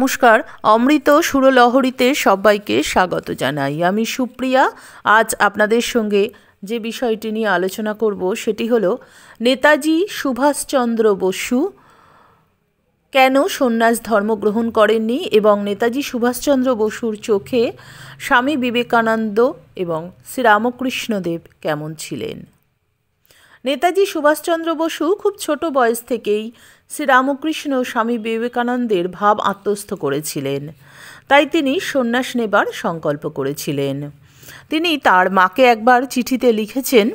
নমস্কার। অমৃত সুরলহরীতে সবাইকে স্বাগত জানাই। আমি সুপ্রিয়া। আজ আপনাদের সঙ্গে যে বিষয়টি নিয়ে আলোচনা করব সেটি হলো নেতাজি সুভাষচন্দ্র বসু কেন সন্ন্যাস ধর্ম গ্রহণ করেননি এবং নেতাজি সুভাষচন্দ্র বসুর চোখে স্বামী বিবেকানন্দ এবং শ্রীরামকৃষ্ণদেব কেমন ছিলেন। নেতাজি সুভাষচন্দ্র বসু খুব ছোট বয়স থেকেই শ্রীরামকৃষ্ণ স্বামী বিবেকানন্দের ভাব আত্মস্থ করেছিলেন, তাই তিনি সন্ন্যাস নেবার সংকল্প করেছিলেন। তিনি তার মাকে একবার চিঠিতে লিখেছেন,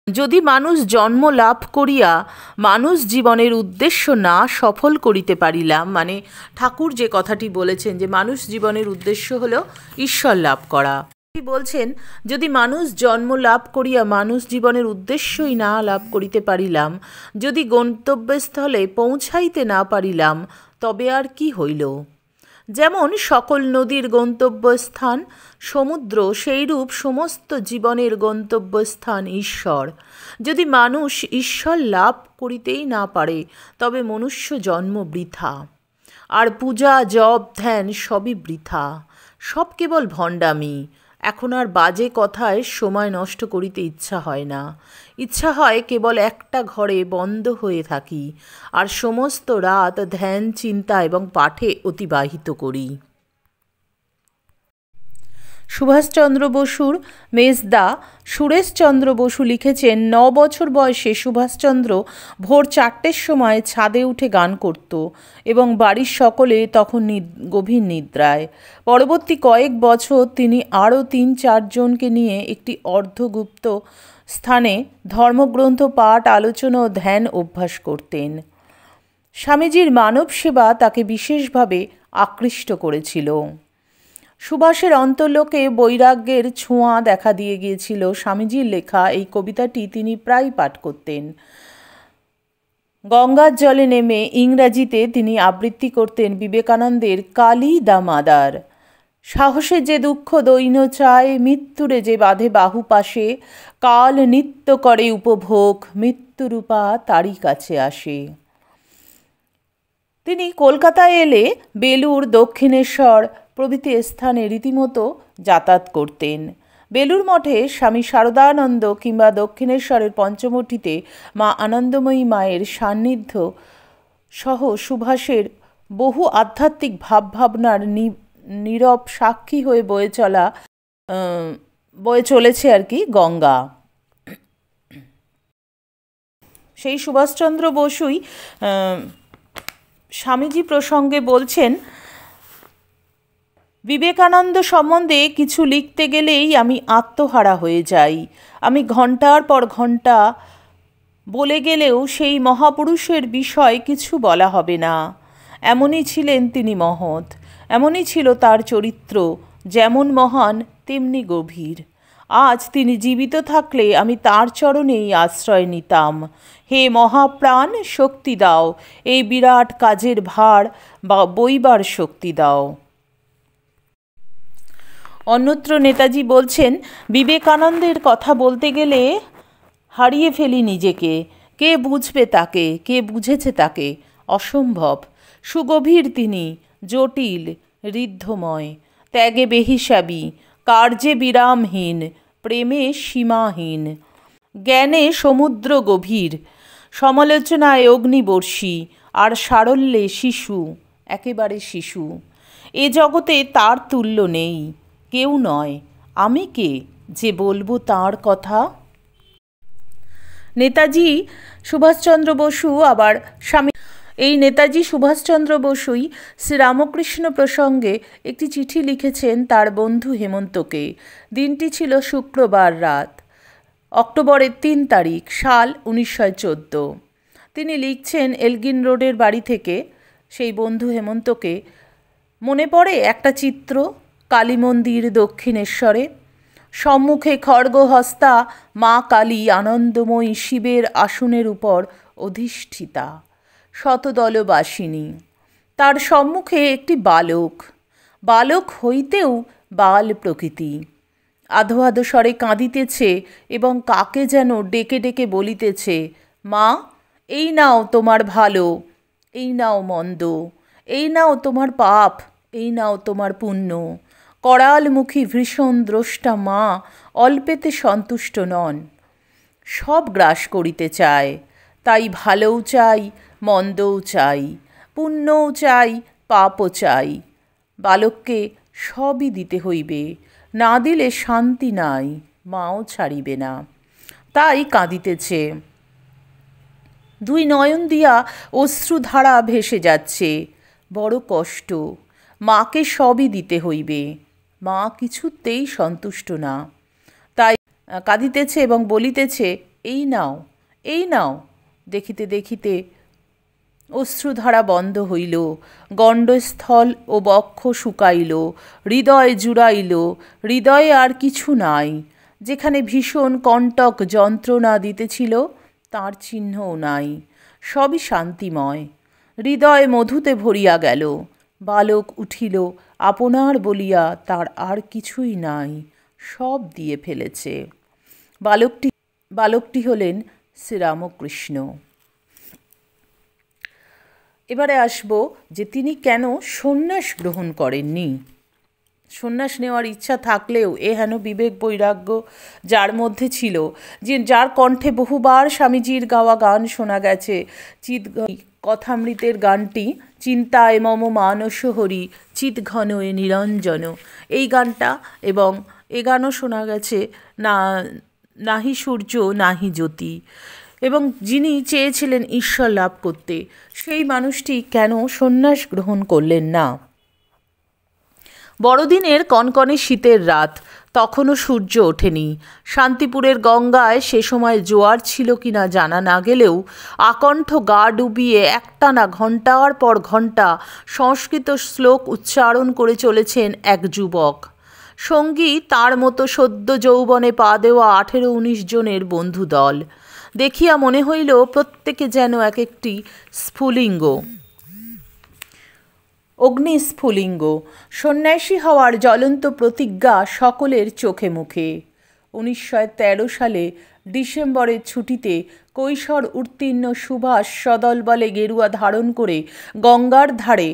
যদি মানুষ জন্ম লাভ করিয়া মানুষ জীবনের উদ্দেশ্য না সফল করিতে পারিলাম, মানে ঠাকুর যে কথাটি বলেছেন যে মানুষ জীবনের উদ্দেশ্য হলো ঈশ্বর লাভ করা। বলছেন, যদি মানুষ জন্ম লাভ করিয়া মানুষ জীবনের উদ্দেশ্যই না লাভ করিতে পারিলাম, যদি গন্তব্যস্থলে পৌঁছাইতে না পারিলাম, তবে আর কি হইল। যেমন সকল নদীর গন্তব্যস্থান সমুদ্র, সেইরূপ সমস্ত জীবনের গন্তব্যস্থান ঈশ্বর। যদি মানুষ ঈশ্বর লাভ করিতেই না পারে, তবে মনুষ্য জন্ম বৃথা, আর পূজা জপ ধ্যান সবই বৃথা, সব কেবল ভণ্ডামি। এখন আর বাজে কথায় সময় নষ্ট করিতে ইচ্ছা হয় না। ইচ্ছা হয় কেবল একটা ঘরে বন্ধ হয়ে থাকি আর সমস্ত রাত ধ্যান চিন্তা এবং পাঠে অতিবাহিত করি। সুভাষচন্দ্র বসুর মেজদা সুরেশচন্দ্র বসু লিখেছেন, 9 বছর বয়সে সুভাষচন্দ্র ভোর 4টের সময় ছাদে উঠে গান করত এবং বাড়ির সকলে তখন গভীর নিদ্রায়। পরবর্তী কয়েক বছর তিনি আরও 3-4 জনকে নিয়ে একটি অর্ধগুপ্ত স্থানে ধর্মগ্রন্থ পাঠ আলোচনা ও ধ্যান অভ্যাস করতেন। স্বামীজির মানব সেবা তাকে বিশেষভাবে আকৃষ্ট করেছিল। সুভাষের অন্তর্লোকে বৈরাগ্যের ছোঁয়া দেখা দিয়ে গিয়েছিল। স্বামীজির লেখা এই কবিতাটি তিনি প্রায় পাঠ করতেন। গঙ্গার জলে নেমে ইংরাজিতে তিনি আবৃত্তি করতেন বিবেকানন্দের কালী দা মাদার। সাহসে যে দুঃখ দৈন্য চায়, মৃত্যুরে যে বাঁধে বাহু পাশে, কাল নিত্য করে উপভোগ, মৃত্যুরূপা তারই কাছে আসে। তিনি কলকাতায় এলে বেলুর, দক্ষিণেশ্বর প্রভৃতি স্থানে রীতিমতো যাতায়াত করতেন। বেলুর মঠে স্বামী শারদানন্দ কিংবা দক্ষিণেশ্বরের পঞ্চমঠিতে মা আনন্দময়ী মায়ের সান্নিধ্য সহ সুভাষের বহু আধ্যাত্মিক ভাবভাবনার নীরব সাক্ষী হয়ে বয়ে চলেছে আর কি গঙ্গা। সেই সুভাষচন্দ্র বসুই স্বামীজি প্রসঙ্গে বলছেন, বিবেকানন্দ সম্বন্ধে কিছু লিখতে গেলেই আমি আত্মহারা হয়ে যাই। আমি ঘন্টার পর ঘন্টা বলে গেলেও সেই মহাপুরুষের বিষয় কিছু বলা হবে না। এমনই ছিলেন তিনি মহৎ, এমনই ছিল তার চরিত্র, যেমন মহান তেমনি গভীর। আজ তিনি জীবিত থাকলে আমি তাঁর চরণেই আশ্রয় নিতাম। হে মহাপ্রাণ, শক্তি দাও, এই বিরাট কাজের ভার বইবার শক্তি দাও। অন্যত্র নেতাজি বলছেন, বিবেকানন্দের কথা বলতে গেলে হারিয়ে ফেলি নিজেকে। কে বুঝবে তাকে, কে বুঝেছে তাকে? অসম্ভব। সুগভীর তিনি, জটিল, ঋদ্ধময়, ত্যাগে বেহিসাবি, কার্যে বিরামহীন, প্রেমে সীমাহীন, জ্ঞানে সমুদ্র গভীর, সমালোচনায় অগ্নিবর্ষী, আর সারল্যে শিশু, একেবারে শিশু। এ জগতে তার তুল্য নেই, কেউ নয়। আমি কে যে বলবো তাঁর কথা? নেতাজি সুভাষচন্দ্র বসু আবার এই নেতাজি সুভাষচন্দ্র বসুই শ্রীরামকৃষ্ণ প্রসঙ্গে একটি চিঠি লিখেছেন তার বন্ধু হেমন্তকে। দিনটি ছিল শুক্রবার রাত, অক্টোবরের 3 তারিখ, সাল 1914। তিনি লিখছেন এলগিন রোডের বাড়ি থেকে সেই বন্ধু হেমন্তকে, মনে পড়ে একটা চিত্র, কালী মন্দির দক্ষিণেশ্বরে, সম্মুখে খড়গহস্তা মা কালী আনন্দময়ী শিবের আসনের উপর অধিষ্ঠিতা, শতদলবাসিনী। তার সম্মুখে একটি বালক, বালক হইতেও বাল প্রকৃতি, আধো আধো স্বরে কাঁদিতেছে এবং কাকে যেন ডেকে ডেকে বলিতেছে, মা এই নাও তোমার ভালো, এই নাও মন্দ, এই নাও তোমার পাপ, এই নাও তোমার পুণ্য। করালমুখী ভীষণ দ্রষ্টা মা অল্পেতে সন্তুষ্ট নন, সব গ্রাস করিতে চায়। তাই ভালোও চাই, মন্দও চাই, পুণ্যও চাই, পাপও চাই। বালককে সবই দিতে হইবে, না দিলে শান্তি নাই, মাও ছাড়িবে না। তাই কাঁদিতেছে, দুই নয়ন দিয়া অশ্রুধারা ভেসে যাচ্ছে। বড় কষ্ট, মাকে সবই দিতে হইবে, মা কিছুতেই সন্তুষ্ট না। তাই কাঁদিতেছে এবং বলিতেছে, এই নাও, এই নাও। দেখিতে দেখিতে অশ্রুধারা বন্ধ হইল, গণ্ডস্থল ও বক্ষ শুকাইল, হৃদয় জুড়াইল, হৃদয়ে আর কিছু নাই। যেখানে ভীষণ কণ্টক যন্ত্রণা দিতেছিল তার চিহ্নও নাই, সবই শান্তিময়। হৃদয় মধুতে ভরিয়া গেল। বালক উঠিল, আপনার বলিয়া তার আর কিছুই নাই, সব দিয়ে ফেলেছে। বালকটি হলেন শ্রীরামকৃষ্ণ। এবারে আসব যে তিনি কেন সন্ন্যাস গ্রহণ করেননি। সন্ন্যাস নেওয়ার ইচ্ছা থাকলেও হেন বিবেক বৈরাগ্য যার মধ্যে ছিল, যে যার কণ্ঠে বহুবার স্বামীজির গাওয়া গান শোনা গেছে, কথামৃতের গানটি, চিন্তায় মম মানস হরি চিৎ ঘন এ নিরঞ্জন, এই গানটা, এবং এ গানও শোনা গেছে না, নাহি সূর্য নাহি জ্যোতি, এবং যিনি চেয়েছিলেন ঈশ্বর লাভ করতে, সেই মানুষটি কেন সন্ন্যাস গ্রহণ করলেন না। বড়দিনের কনকনে শীতের রাত, তখনও সূর্য ওঠেনি। শান্তিপুরের গঙ্গায় সে সময় জোয়ার ছিল কিনা জানা না গেলেও আকণ্ঠ গা ডুবিয়ে একটানা ঘণ্টার পর ঘণ্টা সংস্কৃত শ্লোক উচ্চারণ করে চলেছেন এক যুবক। সঙ্গী তার মতো সদ্য যৌবনে পা দেওয়া 18-19 জনের বন্ধু দল। দেখিয়া মনে হইল প্রত্যেকে যেন এক একটি স্ফুলিঙ্গ, অগ্নিস্ফুলিঙ্গ। সন্ন্যাসী হওয়ার জ্বলন্ত প্রতিজ্ঞা সকলের চোখে মুখে। 1913 সালে ডিসেম্বরের ছুটিতে কৈশোর উত্তীর্ণ সুভাষ সদলবলে গেরুয়া ধারণ করে গঙ্গার ধারে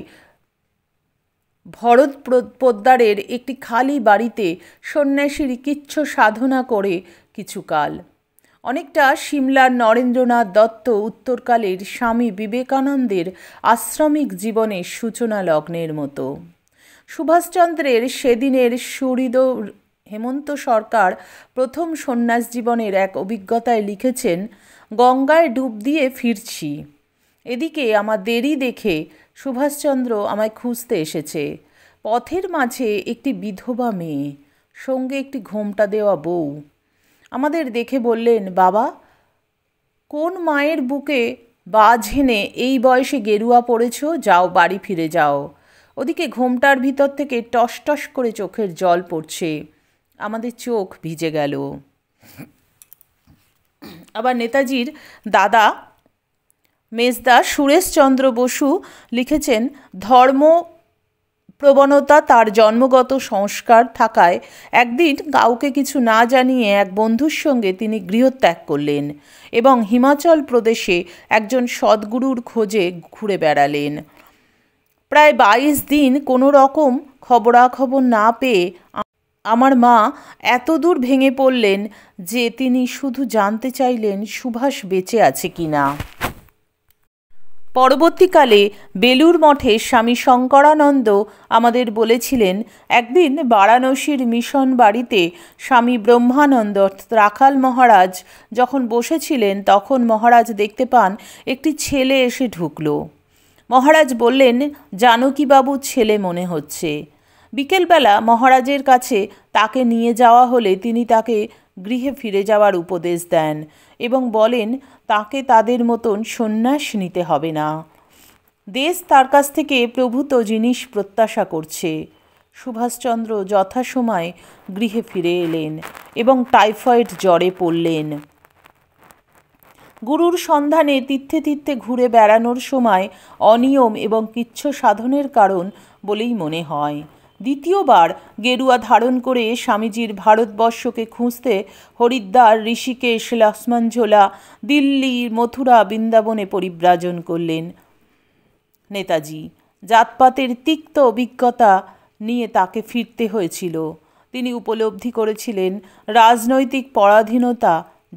ভরত পোদ্দারের একটি খালি বাড়িতে সন্ন্যাসীর কিচ্ছ সাধনা করে কিছুকাল, অনেকটা সিমলার নরেন্দ্রনাথ দত্ত উত্তরকালের স্বামী বিবেকানন্দের আশ্রমিক জীবনের সূচনা লগ্নের মতো। সুভাষচন্দ্রের সেদিনের সুহৃদ হেমন্ত সরকার প্রথম সন্ন্যাস জীবনের এক অভিজ্ঞতায় লিখেছেন, গঙ্গায় ডুব দিয়ে ফিরছি, এদিকে আমার দেরি দেখে সুভাষচন্দ্র আমায় খুঁজতে এসেছে। পথের মাঝে একটি বিধবা মেয়ে, সঙ্গে একটি ঘোমটা দেওয়া বউ। আমাদের দেখে বললেন, বাবা, কোন মায়ের বুকে বাজ হেনে এই বয়সে গেরুয়া পড়েছ, যাও বাড়ি ফিরে যাও। ওদিকে ঘোমটার ভিতর থেকে টস টস করে চোখের জল পড়ছে। আমাদের চোখ ভিজে গেল। আবার নেতাজির দাদা মেজদা সুরেশচন্দ্র বসু লিখেছেন, ধর্ম প্রবণতা তার জন্মগত সংস্কার থাকায় একদিন কাউকে কিছু না জানিয়ে এক বন্ধুর সঙ্গে তিনি গৃহত্যাগ করলেন এবং হিমাচল প্রদেশে একজন সদ্গুরুর খোঁজে ঘুরে বেড়ালেন। প্রায় 22 দিন কোনো রকম খবরাখবর না পেয়ে আমার মা এত দূর ভেঙে পড়লেন যে তিনি শুধু জানতে চাইলেন সুভাষ বেঁচে আছে কিনা। পরবর্তীকালে বেলুর মঠে স্বামী শঙ্করানন্দ আমাদের বলেছিলেন, একদিন বারাণসীর মিশন বাড়িতে স্বামী ব্রহ্মানন্দ রাখাল মহারাজ যখন বসেছিলেন, তখন মহারাজ দেখতে পান একটি ছেলে এসে ঢুকল। মহারাজ বললেন, জানকীবাবুর ছেলে মনে হচ্ছে। বিকেলবেলা মহারাজের কাছে তাকে নিয়ে যাওয়া হলে তিনি তাকে গৃহে ফিরে যাওয়ার উপদেশ দেন এবং বলেন, তাকে তাদের মতন সন্ন্যাস নিতে হবে না। দেশ তার কাছ থেকে প্রভূত জিনিস প্রত্যাশা করছে। সুভাষচন্দ্র যথাসময়ে গৃহে ফিরে এলেন এবং টাইফয়েড জ্বরে পড়লেন। গুরুর সন্ধানে তীর্থে তীর্থে ঘুরে বেড়ানোর সময় অনিয়ম এবং কিচ্ছ সাধনের কারণ বলেই মনে হয়। দ্বিতীয়বার গেরুয়া ধারণ করে স্বামীজির ভারতবর্ষকে খুঁজতে হরিদ্বার, ঋষিকেশ, লক্ষ্মণঝোলা, দিল্লি, মথুরা, বৃন্দাবনে পরিব্রাজন করলেন নেতাজি। জাতপাতের তিক্ত অভিজ্ঞতা নিয়ে তাকে ফিরতে হয়েছিল। তিনি উপলব্ধি করেছিলেন রাজনৈতিক পরাধীনতা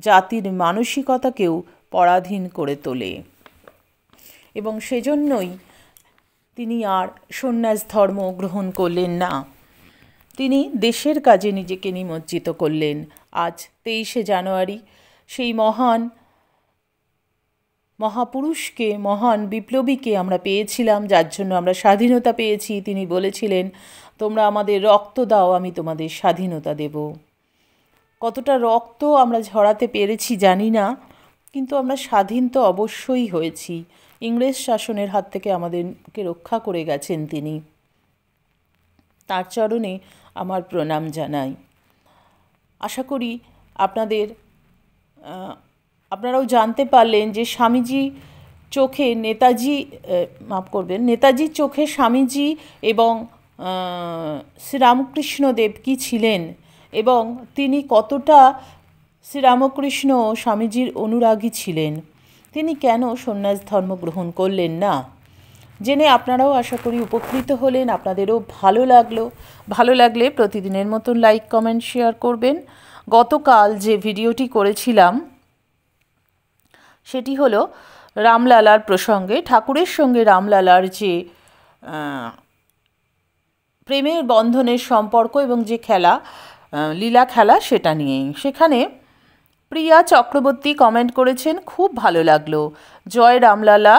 জাতির মানসিকতাকেও পরাধীন করে তোলে এবং সেজন্যই তিনি আর সন্ন্যাস ধর্ম গ্রহণ করলেন না। তিনি দেশের কাজে নিজেকে নিমজ্জিত করলেন। আজ 23শে জানুয়ারি সেই মহাপুরুষকে, মহান বিপ্লবীকে আমরা পেয়েছিলাম, যার জন্য আমরা স্বাধীনতা পেয়েছি। তিনি বলেছিলেন, তোমরা আমাদের রক্ত দাও, আমি তোমাদের স্বাধীনতা দেব। কতটা রক্ত আমরা ঝরাতে পেরেছি জানি না, কিন্তু আমরা স্বাধীন তো অবশ্যই হয়েছি। ইংরেজ শাসনের হাত থেকে আমাদেরকে রক্ষা করে গেছেন তিনি। তার চরণে আমার প্রণাম জানাই। আশা করি আপনারাও জানতে পারলেন যে স্বামীজি চোখে নেতাজির চোখে স্বামীজি এবং শ্রীরামকৃষ্ণদেব কী ছিলেন এবং তিনি কতটা শ্রীরামকৃষ্ণ ও স্বামীজির অনুরাগী ছিলেন। তিনি কেন সন্ন্যাস ধর্ম গ্রহণ করলেন না জেনে আপনারাও আশা করি উপকৃত হলেন। আপনাদেরও ভালো লাগলে প্রতিদিনের মতন লাইক, কমেন্ট, শেয়ার করবেন। গতকাল যে ভিডিওটি করেছিলাম সেটি হলো রামলালার প্রসঙ্গে, ঠাকুরের সঙ্গে রামলালার যে প্রেমের বন্ধনের সম্পর্ক এবং যে লীলা খেলা সেটা নিয়েই। সেখানে প্রিয়া চক্রবর্তী কমেন্ট করেছেন, খুব ভালো লাগলো। জয় রামলালা,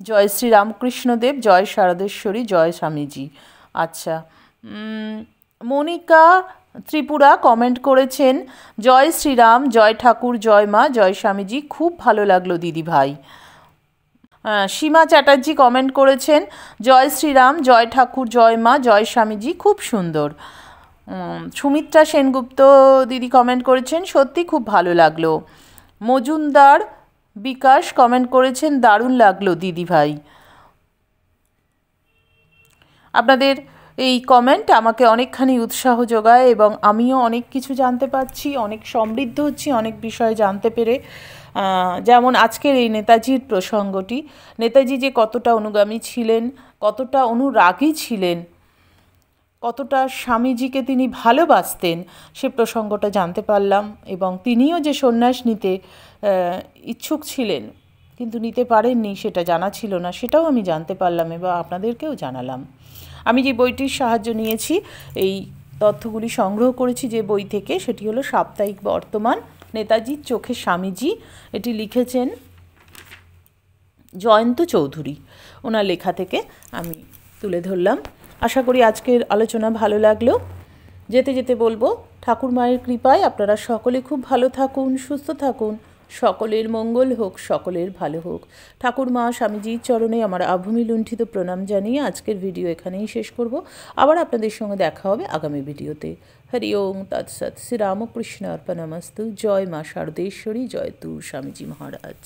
জয় শ্রী রামকৃষ্ণদেব, জয় শারদেশ্বরী, জয় স্বামীজি। আচ্ছা, মনিকা ত্রিপুরা কমেন্ট করেছেন, জয় শ্রীরাম, জয় ঠাকুর, জয় মা, জয় স্বামীজি, খুব ভালো লাগলো দিদি ভাই। সীমা চ্যাটার্জি কমেন্ট করেছেন, জয় শ্রীরাম, জয় ঠাকুর, জয় মা, জয় স্বামীজি, খুব সুন্দর। সুমিত্রা সেনগুপ্ত দিদি কমেন্ট করেছেন, সত্যি খুব ভালো লাগলো। মজুমদার বিকাশ কমেন্ট করেছেন, দারুণ লাগলো দিদি ভাই। আপনাদের এই কমেন্ট আমাকে অনেকখানি উৎসাহ যোগায় এবং আমিও অনেক কিছু জানতে পারছি, অনেক সমৃদ্ধ হচ্ছি অনেক বিষয়ে জানতে পেরে। যেমন আজকের এই নেতাজির প্রসঙ্গটি, নেতাজি যে কতটা অনুগামী ছিলেন, কতটা অনুরাগী ছিলেন, কতটা স্বামীজিকে তিনি ভালোবাসতেন, সে প্রসঙ্গটা জানতে পারলাম। এবং তিনিও যে সন্ন্যাস নিতে ইচ্ছুক ছিলেন কিন্তু নিতে পারেননি, সেটা জানা ছিল না, সেটাও আমি জানতে পারলাম এবং আপনাদেরকেও জানালাম। আমি যে বইটির সাহায্য নিয়েছি, এই তথ্যগুলি সংগ্রহ করেছি যে বই থেকে, সেটি হলো সাপ্তাহিক বর্তমান, নেতাজির চোখে স্বামীজি। এটি লিখেছেন জয়ন্ত চৌধুরী। ওনার লেখা থেকে আমি তুলে ধরলাম। আশা করি আজকের আলোচনা ভালো লাগলো। যেতে যেতে বলবো, ঠাকুর মায়ের কৃপায় আপনারা সকলে খুব ভালো থাকুন, সুস্থ থাকুন, সকলের মঙ্গল হোক, সকলের ভালো হোক। ঠাকুর মা স্বামীজির চরণে আমার আভূমি লুণ্ঠিত প্রণাম জানিয়ে আজকের ভিডিও এখানেই শেষ করব। আবার আপনাদের সঙ্গে দেখা হবে আগামী ভিডিওতে। হরি ওম তৎসৎ। শ্রী রামকৃষ্ণ অর্পণমস্তু। জয় মা শারদেশ্বরী, জয় তু স্বামীজি মহারাজ।